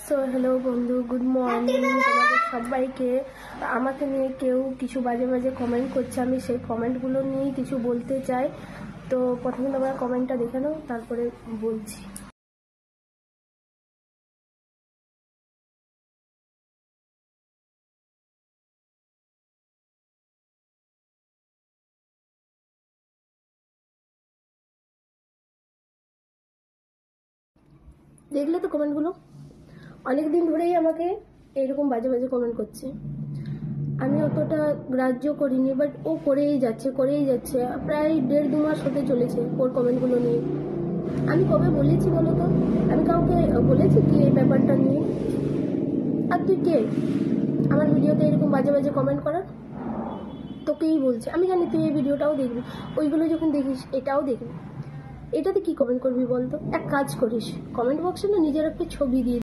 So hello বন্ধু, good morning তোমাদের সবাইকে। আমাকে নিয়ে কেউ কিছু বাজে বাজে কমেন্ট করছে, আমি সেই কমেন্টগুলো নিয়েই কিছু বলতে চাই। তো প্রথমে তোমরা কমেন্টটা দেখে নাও, তারপরে বলছি। দেখলে তো কমেন্টগুলো? অনেক দিন ধরেই আমাকে এরকম বাজে বাজে কমেন্ট করছে। আমি অতটা গ্রাহ্য করিনি, বাট ও করেই যাচ্ছে প্রায় 1.5-2 মাস হতে চলেছে ওর কমেন্টগুলো নিয়ে। আমি কবে বলেছি বলো তো? আমি কাউকে বলেছি কি এই ব্যাপারটা নিয়ে? আর তুই কে আমার ভিডিওতে এরকম বাজে বাজে কমেন্ট করার? তোকেই বলছে। আমি জানি তুই এই ভিডিওটাও দেখবি, ওইগুলো যখন দেখিস এটাও দেখবি। এটাতে কি কমেন্ট করবি বলতো? এক কাজ করিস, কমেন্ট বক্সে না নিজের একটা ছবি দিয়ে